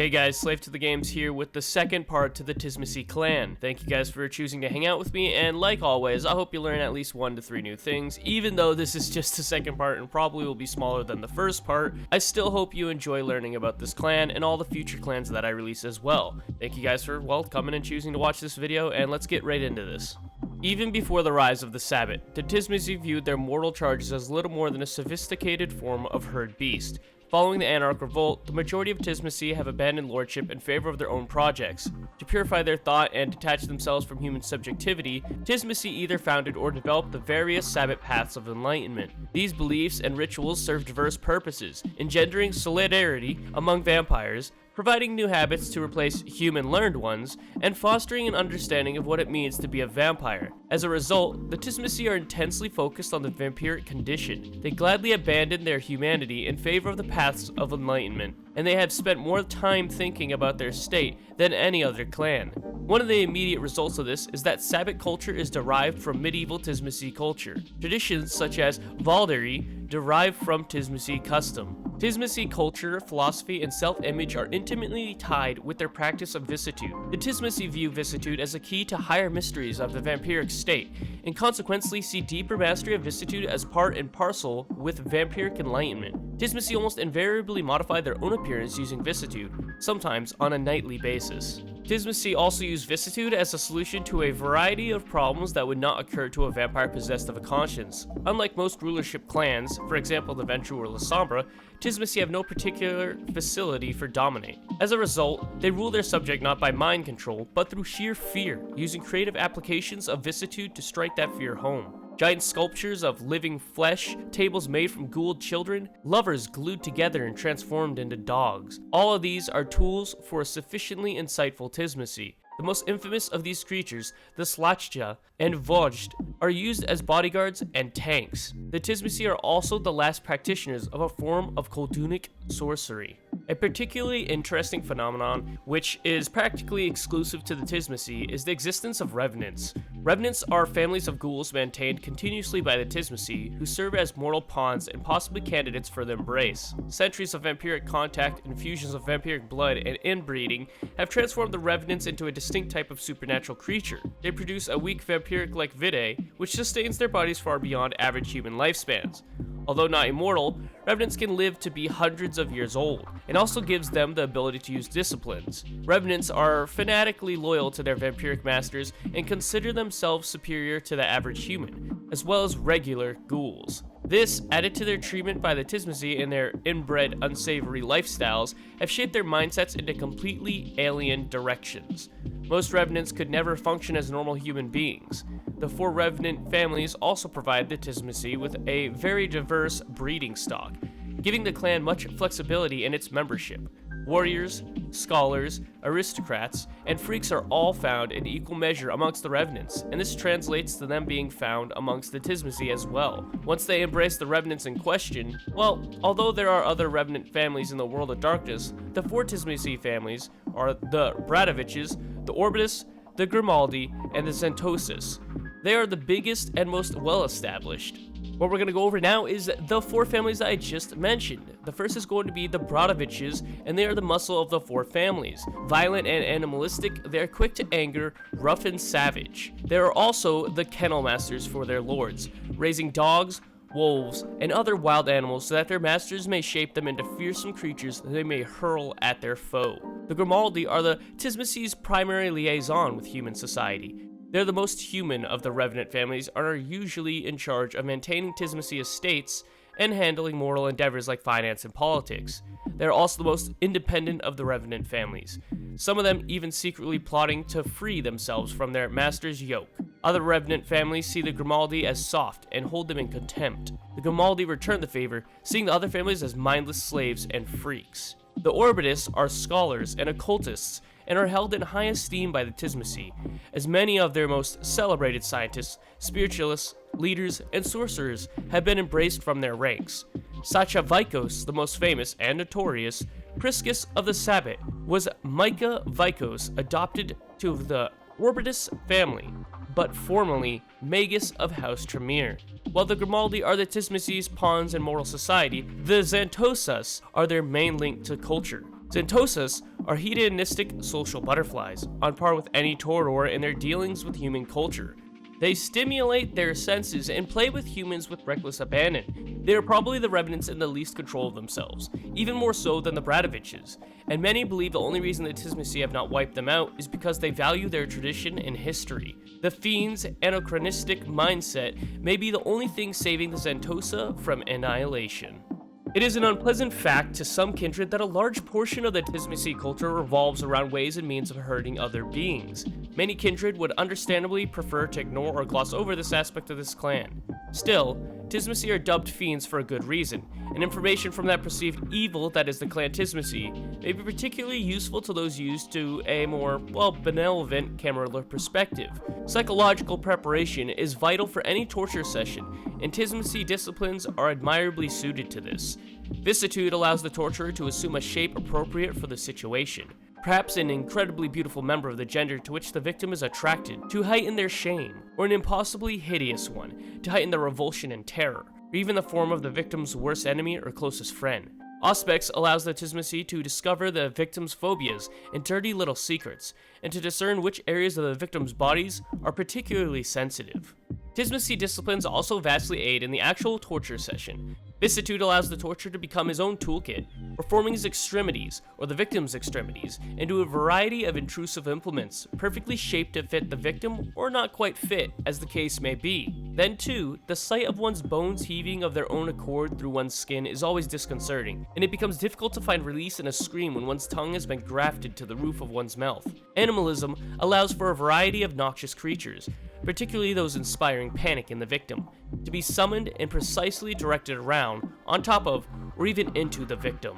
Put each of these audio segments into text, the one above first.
Hey guys, Slave to the Games here with the second part to the TziMISCE clan. Thank you guys for choosing to hang out with me, and like always, I hope you learn at least 1 to 3 new things. Even though this is just the second part and probably will be smaller than the first part, I still hope you enjoy learning about this clan and all the future clans that I release as well. Thank you guys for, well, coming and choosing to watch this video, and let's get right into this. Even before the rise of the Sabbat, the TziMISCE viewed their mortal charges as little more than a sophisticated form of herd beast. Following the Anarch Revolt, the majority of TziMISCE have abandoned lordship in favor of their own projects. To purify their thought and detach themselves from human subjectivity, TziMISCE either founded or developed the various Sabbat paths of enlightenment. These beliefs and rituals serve diverse purposes, engendering solidarity among vampires, providing new habits to replace human learned ones, and fostering an understanding of what it means to be a vampire. As a result, the TziMISCE are intensely focused on the vampiric condition. They gladly abandon their humanity in favor of the paths of enlightenment, and they have spent more time thinking about their state than any other clan. One of the immediate results of this is that Sabbat culture is derived from medieval TziMISCE culture. Traditions such as Valdery derive from TziMISCE custom. TziMISCE culture, philosophy, and self-image are intimately tied with their practice of vicissitude. The TziMISCE view vicissitude as a key to higher mysteries of the vampiric state, and consequently see deeper mastery of vicissitude as part and parcel with vampiric enlightenment. TziMISCE almost invariably modify their own appearance using vicissitude, sometimes on a nightly basis. TziMISCE also use vicissitude as a solution to a variety of problems that would not occur to a vampire possessed of a conscience. Unlike most rulership clans, for example the Ventrue or La Sombra, TziMISCE have no particular facility for dominate. As a result, they rule their subject not by mind control, but through sheer fear, using creative applications of vicissitude to strike that fear home. Giant sculptures of living flesh, tables made from ghouled children, lovers glued together and transformed into dogs. All of these are tools for a sufficiently insightful TziMISCE. The most infamous of these creatures, the Slachta and Vojd, are used as bodyguards and tanks. The TziMISCE are also the last practitioners of a form of Koldunic sorcery. A particularly interesting phenomenon, which is practically exclusive to the TziMISCE, is the existence of Revenants. Revenants are families of ghouls maintained continuously by the TziMISCE, who serve as mortal pawns and possibly candidates for the embrace. Centuries of vampiric contact, infusions of vampiric blood, and inbreeding have transformed the Revenants into a distinct type of supernatural creature. They produce a weak vampiric-like vitae, which sustains their bodies far beyond average human lifespans. Although not immortal, Revenants can live to be hundreds of years old, and also gives them the ability to use disciplines. Revenants are fanatically loyal to their vampiric masters and consider themselves superior to the average human, as well as regular ghouls. This, added to their treatment by the TziMISCE and their inbred, unsavory lifestyles, have shaped their mindsets into completely alien directions. Most Revenants could never function as normal human beings. The 4 Revenant families also provide the TziMISCE with a very diverse breeding stock, giving the clan much flexibility in its membership. Warriors, scholars, aristocrats, and freaks are all found in equal measure amongst the Revenants, and this translates to them being found amongst the TziMISCE as well. Once they embrace the Revenants in question, well, although there are other Revenant families in the world of darkness, the 4 TziMISCE families are the Bradoviches, the Orbitus, the Grimaldi, and the Xanthosis. They are the biggest and most well-established. What we're going to go over now is the 4 families that I just mentioned. The first is going to be the Bradoviches, and they are the muscle of the 4 families. Violent and animalistic, they are quick to anger, rough and savage. They are also the kennel masters for their lords, raising dogs, wolves, and other wild animals so that their masters may shape them into fearsome creatures that they may hurl at their foe. The Grimaldi are the TziMISCE's primary liaison with human society. They're the most human of the Revenant families and are usually in charge of maintaining TziMISCE estates and handling moral endeavors like finance and politics. They're also the most independent of the Revenant families, some of them even secretly plotting to free themselves from their master's yoke. Other Revenant families see the Grimaldi as soft and hold them in contempt. The Grimaldi return the favor, seeing the other families as mindless slaves and freaks. The Orbitus are scholars and occultists, and are held in high esteem by the TziMISCE, as many of their most celebrated scientists, spiritualists, leaders, and sorcerers have been embraced from their ranks. Sacha Vikos, the most famous and notorious Priscus of the Sabbat, was Micah Vikos, adopted to the Orbitus family, but formerly Magus of House Tremere. While the Grimaldi are the TziMISCE's pawns in moral society, the Xanthosas are their main link to culture. Xanthosas are hedonistic social butterflies, on par with any toreador in their dealings with human culture. They stimulate their senses and play with humans with reckless abandon. They are probably the Revenants in the least control of themselves, even more so than the Bradoviches, and many believe the only reason the TziMISCE have not wiped them out is because they value their tradition and history. The Fiend's anachronistic mindset may be the only thing saving the Zentosa from annihilation. It is an unpleasant fact to some kindred that a large portion of the TziMISCE culture revolves around ways and means of hurting other beings. Many kindred would understandably prefer to ignore or gloss over this aspect of this clan. Still, TziMISCE are dubbed fiends for a good reason, and information from that perceived evil that is the clan TziMISCE may be particularly useful to those used to a more, well, benevolent camera perspective. Psychological preparation is vital for any torture session, and TziMISCE disciplines are admirably suited to this. Vicissitude allows the torturer to assume a shape appropriate for the situation, perhaps an incredibly beautiful member of the gender to which the victim is attracted to heighten their shame, or an impossibly hideous one to heighten their revulsion and terror, or even the form of the victim's worst enemy or closest friend. Auspex allows the TziMISCE to discover the victim's phobias and dirty little secrets, and to discern which areas of the victim's bodies are particularly sensitive. TziMISCE disciplines also vastly aid in the actual torture session. Vicissitude allows the torturer to become his own toolkit, performing his extremities, or the victim's extremities, into a variety of intrusive implements, perfectly shaped to fit the victim, or not quite fit, as the case may be. Then too, the sight of one's bones heaving of their own accord through one's skin is always disconcerting, and it becomes difficult to find release in a scream when one's tongue has been grafted to the roof of one's mouth. Animalism allows for a variety of noxious creatures, particularly those inspiring panic in the victim, to be summoned and precisely directed around, on top of, or even into the victim.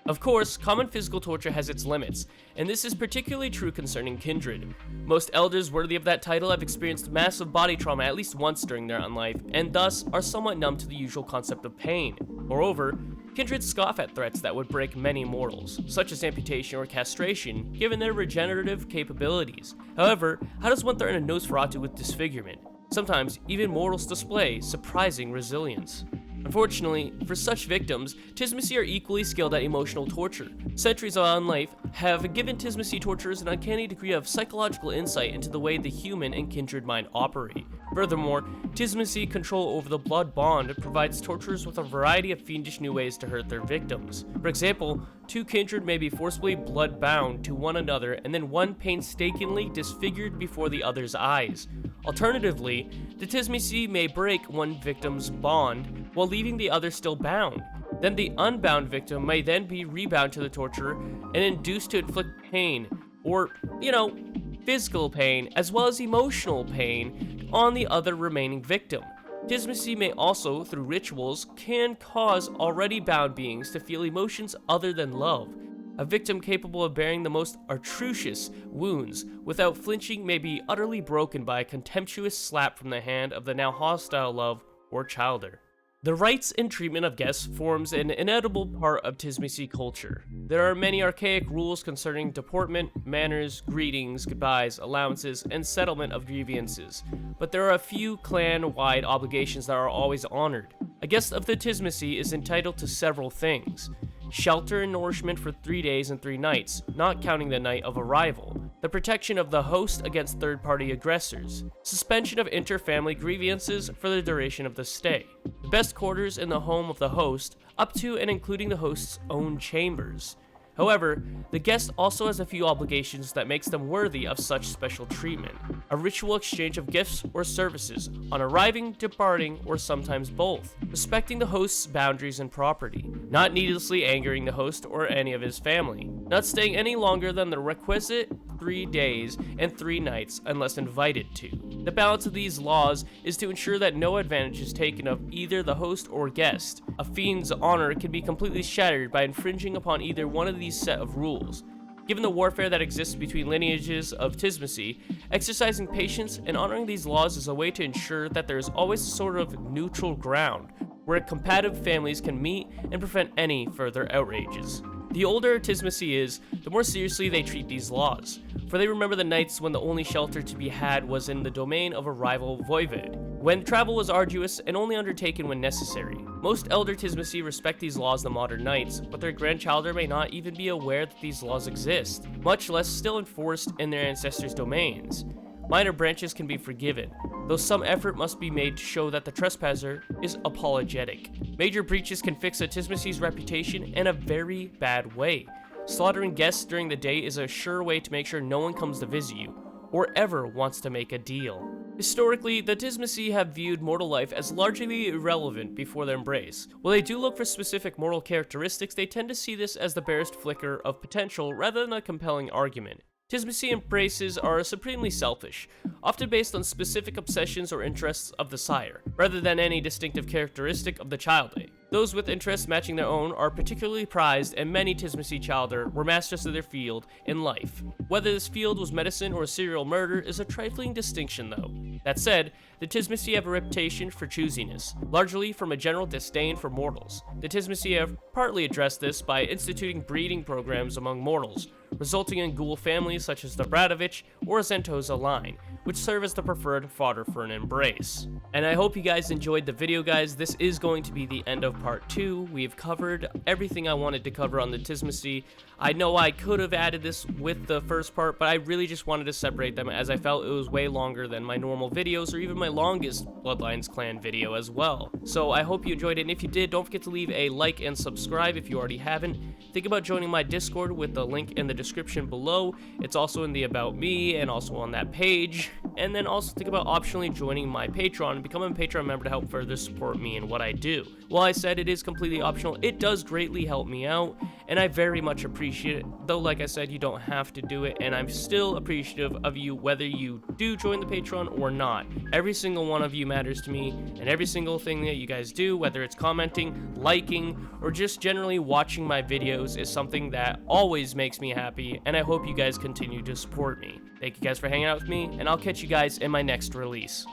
Of course, common physical torture has its limits, and this is particularly true concerning kindred. Most elders worthy of that title have experienced massive body trauma at least once during their unlife, and thus are somewhat numb to the usual concept of pain. Moreover, kindred scoff at threats that would break many mortals, such as amputation or castration, given their regenerative capabilities. However, how does one threaten a Nosferatu with disfigurement? Sometimes, even mortals display surprising resilience. Unfortunately, for such victims, TziMISCE are equally skilled at emotional torture. Centuries on life have given TziMISCE torturers an uncanny degree of psychological insight into the way the human and kindred mind operate. Furthermore, TziMISCE control over the blood bond provides torturers with a variety of fiendish new ways to hurt their victims. For example, two kindred may be forcibly blood-bound to one another and then one painstakingly disfigured before the other's eyes. Alternatively, the TziMISCE may break one victim's bond while leaving the other still bound. Then the unbound victim may then be rebound to the torturer and induced to inflict pain, or, physical pain, as well as emotional pain on the other remaining victim. TziMISCE may also, through rituals, can cause already bound beings to feel emotions other than love. A victim capable of bearing the most atrocious wounds without flinching may be utterly broken by a contemptuous slap from the hand of the now hostile love or childer. The rites and treatment of guests forms an inedible part of TziMISCE culture. There are many archaic rules concerning deportment, manners, greetings, goodbyes, allowances, and settlement of grievances, but there are a few clan-wide obligations that are always honored. A guest of the TziMISCE is entitled to several things: shelter and nourishment for 3 days and 3 nights, not counting the night of arrival, the protection of the host against third-party aggressors, suspension of inter-family grievances for the duration of the stay, the best quarters in the home of the host, up to and including the host's own chambers. However, the guest also has a few obligations that makes them worthy of such special treatment: a ritual exchange of gifts or services on arriving, departing, or sometimes both, respecting the host's boundaries and property, not needlessly angering the host or any of his family, not staying any longer than the requisite 3 days and 3 nights unless invited to. The balance of these laws is to ensure that no advantage is taken of either the host or guest. A fiend's honor can be completely shattered by infringing upon either one of these set of rules. Given the warfare that exists between lineages of TziMISCE, exercising patience and honoring these laws is a way to ensure that there is always a sort of neutral ground where combative families can meet and prevent any further outrages. The older a TziMISCE is, the more seriously they treat these laws, for they remember the nights when the only shelter to be had was in the domain of a rival voivode, when travel was arduous and only undertaken when necessary. Most elder TziMISCE respect these laws the modern knights, but their grandchildren may not even be aware that these laws exist, much less still enforced in their ancestors' domains. Minor branches can be forgiven, though some effort must be made to show that the trespasser is apologetic. Major breaches can fix a TziMISCE's reputation in a very bad way. Slaughtering guests during the day is a sure way to make sure no one comes to visit you, or ever wants to make a deal. Historically, the TziMISCE have viewed mortal life as largely irrelevant before their embrace. While they do look for specific moral characteristics, they tend to see this as the barest flicker of potential rather than a compelling argument. TziMISCE embraces are supremely selfish, often based on specific obsessions or interests of the sire, rather than any distinctive characteristic of the childhood. Those with interests matching their own are particularly prized, and many TziMISCE children were masters of their field in life. Whether this field was medicine or serial murder is a trifling distinction though. That said, the TziMISCE have a reputation for choosiness, largely from a general disdain for mortals. The TziMISCE have partly addressed this by instituting breeding programs among mortals, resulting in ghoul families such as the Bradovich or Zentosa line, which serve as the preferred fodder for an embrace. And I hope you guys enjoyed the video, guys. This is going to be the end of part 2. We've covered everything I wanted to cover on the TziMISCE. I know I could have added this with the first part, but I really just wanted to separate them as I felt it was way longer than my normal videos or even my longest Bloodlines clan video as well. So I hope you enjoyed it, and if you did, don't forget to leave a like and subscribe if you already haven't. Think about joining my Discord with the link in the description below. It's also in the About Me and also on that page. And then also think about optionally joining my Patreon and becoming a Patreon member to help further support me and what I do. While I said it is completely optional, it does greatly help me out, and I very much appreciate it. Though, like I said, you don't have to do it, and I'm still appreciative of you whether you do join the Patreon or not. Every single one of you matters to me, and every single thing that you guys do, whether it's commenting, liking, or just generally watching my videos, is something that always makes me happy, and I hope you guys continue to support me. Thank you guys for hanging out with me, and I'll catch you guys in my next release.